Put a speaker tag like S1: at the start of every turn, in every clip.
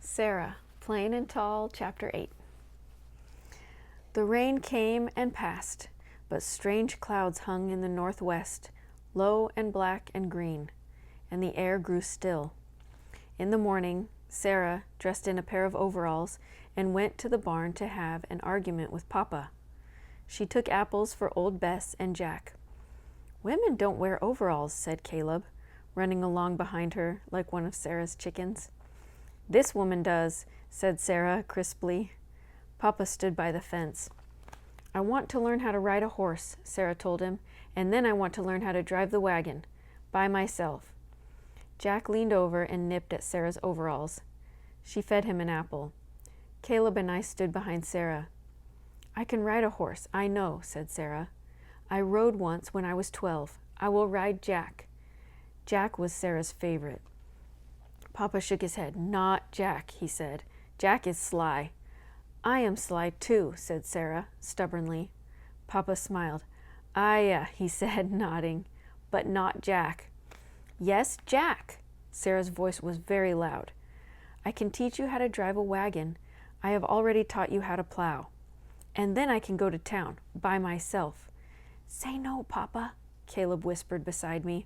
S1: Sarah, Plain and Tall, Chapter 8. The rain came and passed, but strange clouds hung in the northwest, low and black and green, and the air grew still. In the morning, Sarah, dressed in a pair of overalls, and went to the barn to have an argument with Papa. She took apples for old Bess and Jack. "Women don't wear overalls," said Caleb, running along behind her like one of Sarah's chickens. "This woman does," said Sarah crisply. Papa stood by the fence. "I want to learn how to ride a horse," Sarah told him, "and then I want to learn how to drive the wagon, by myself." Jack leaned over and nipped at Sarah's overalls. She fed him an apple. Caleb and I stood behind Sarah. "I can ride a horse, I know," said Sarah. "I rode once when I was 12. I will ride Jack." Jack was Sarah's favorite. Papa shook his head. "Not Jack," he said. "Jack is sly." "I am sly too," said Sarah, stubbornly. Papa smiled. "Ah, he said, nodding. "But not Jack." "Yes, Jack." Sarah's voice was very loud. "I can teach you how to drive a wagon. I have already taught you how to plow. And then I can go to town, by myself." "Say no, Papa," Caleb whispered beside me.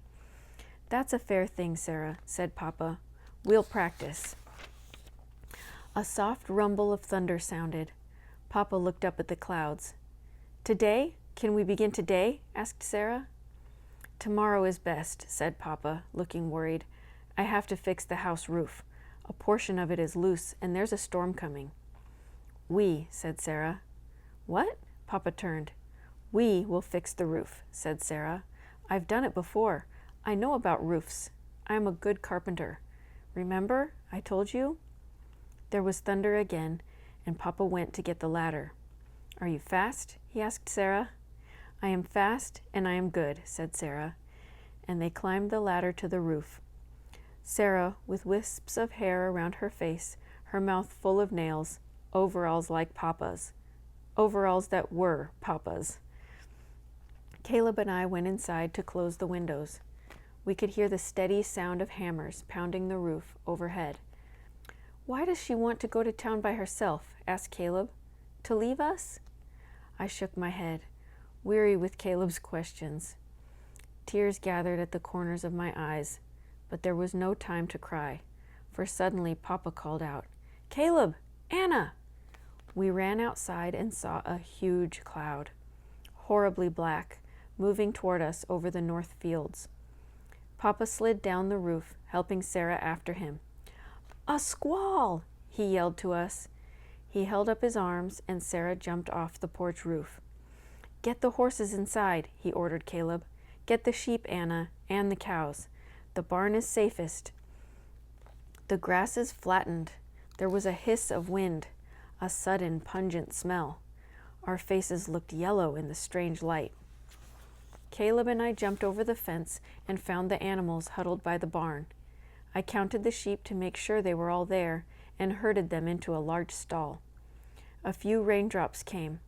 S1: "That's a fair thing, Sarah," said Papa. "We'll practice." A soft rumble of thunder sounded. Papa looked up at the clouds. "Today? Can we begin today?" asked Sarah. "Tomorrow is best," said Papa, looking worried. "I have to fix the house roof. A portion of it is loose, and there's a storm coming." "We," said Sarah. "What?" Papa turned. "We will fix the roof," said Sarah. "I've done it before. I know about roofs. I am a good carpenter. Remember, I told you?" There was thunder again, and Papa went to get the ladder. "Are you fast?" he asked Sarah. "I am fast, and I am good," said Sarah, and they climbed the ladder to the roof. Sarah, with wisps of hair around her face, her mouth full of nails, overalls like Papa's. Overalls that were Papa's. Caleb and I went inside to close the windows. We could hear the steady sound of hammers pounding the roof overhead. "Why does she want to go to town by herself?" asked Caleb. "To leave us?" I shook my head, weary with Caleb's questions. Tears gathered at the corners of my eyes, but there was no time to cry, for suddenly Papa called out, "Caleb! Anna!" We ran outside and saw a huge cloud, horribly black, moving toward us over the north fields. Papa slid down the roof, helping Sarah after him. "A squall!" he yelled to us. He held up his arms, and Sarah jumped off the porch roof. "Get the horses inside," he ordered Caleb. "Get the sheep, Anna, and the cows. The barn is safest." The grasses flattened. There was a hiss of wind, a sudden pungent smell. Our faces looked yellow in the strange light. Caleb and I jumped over the fence and found the animals huddled by the barn. I counted the sheep to make sure they were all there and herded them into a large stall. A few raindrops came,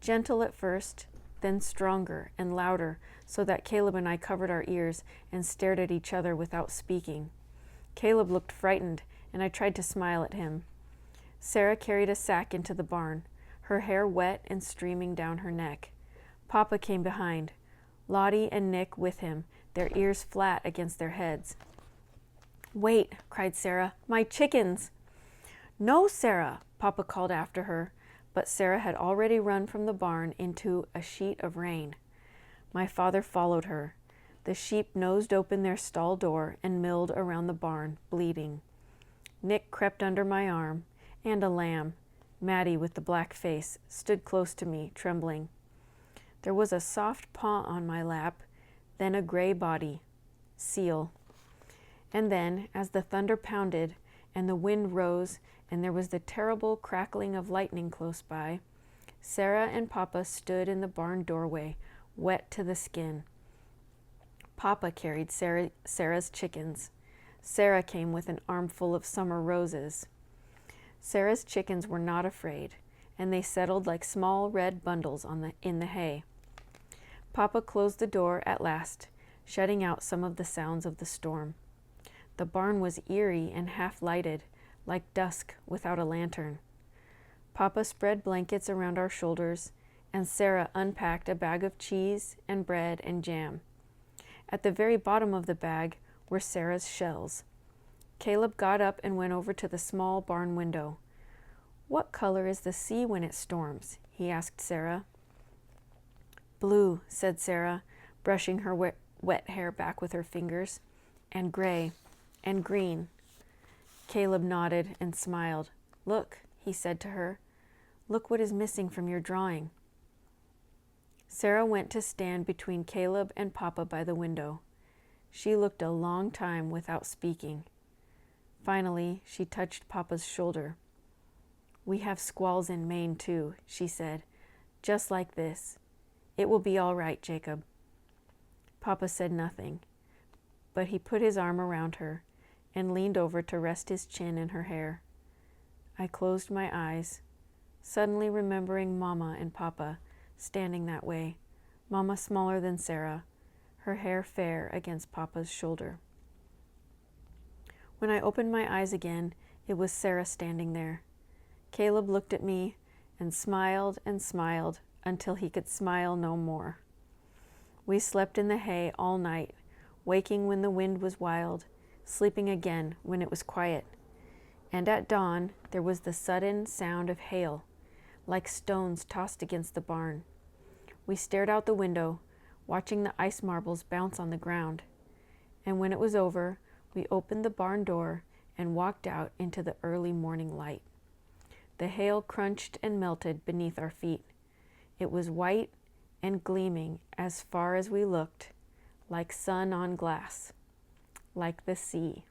S1: gentle at first, then stronger and louder, so that Caleb and I covered our ears and stared at each other without speaking. Caleb looked frightened, and I tried to smile at him. Sarah carried a sack into the barn, her hair wet and streaming down her neck. Papa came behind, Lottie and Nick with him, their ears flat against their heads. "Wait," cried Sarah, "my chickens!" "No, Sarah," Papa called after her, but Sarah had already run from the barn into a sheet of rain. My father followed her. The sheep nosed open their stall door and milled around the barn, bleating. Nick crept under my arm, and a lamb, Maddie with the black face, stood close to me, trembling. There was a soft paw on my lap, then a gray body. Seal. And then, as the thunder pounded, and the wind rose, and there was the terrible crackling of lightning close by, Sarah and Papa stood in the barn doorway, wet to the skin. Papa carried Sarah's chickens. Sarah came with an armful of summer roses. Sarah's chickens were not afraid, and they settled like small red bundles in the hay. Papa closed the door at last, shutting out some of the sounds of the storm. The barn was eerie and half-lighted, like dusk without a lantern. Papa spread blankets around our shoulders, and Sarah unpacked a bag of cheese and bread and jam. At the very bottom of the bag were Sarah's shells. Caleb got up and went over to the small barn window. "What color is the sea when it storms?" he asked Sarah. "Blue," said Sarah, brushing her wet hair back with her fingers, "and gray, and green." Caleb nodded and smiled. "Look," he said to her. "Look what is missing from your drawing." Sarah went to stand between Caleb and Papa by the window. She looked a long time without speaking. Finally, she touched Papa's shoulder. "We have squalls in Maine, too," she said. "Just like this. It will be all right, Jacob." Papa said nothing, but he put his arm around her and leaned over to rest his chin in her hair. I closed my eyes, suddenly remembering Mama and Papa standing that way, Mama smaller than Sarah, her hair fair against Papa's shoulder. When I opened my eyes again, it was Sarah standing there. Caleb looked at me and smiled until he could smile no more. We slept in the hay all night, waking when the wind was wild, sleeping again when it was quiet. And at dawn there was the sudden sound of hail, like stones tossed against the barn. We stared out the window, watching the ice marbles bounce on the ground. And when it was over, we opened the barn door and walked out into the early morning light. The hail crunched and melted beneath our feet. It was white and gleaming as far as we looked, like sun on glass, like the sea.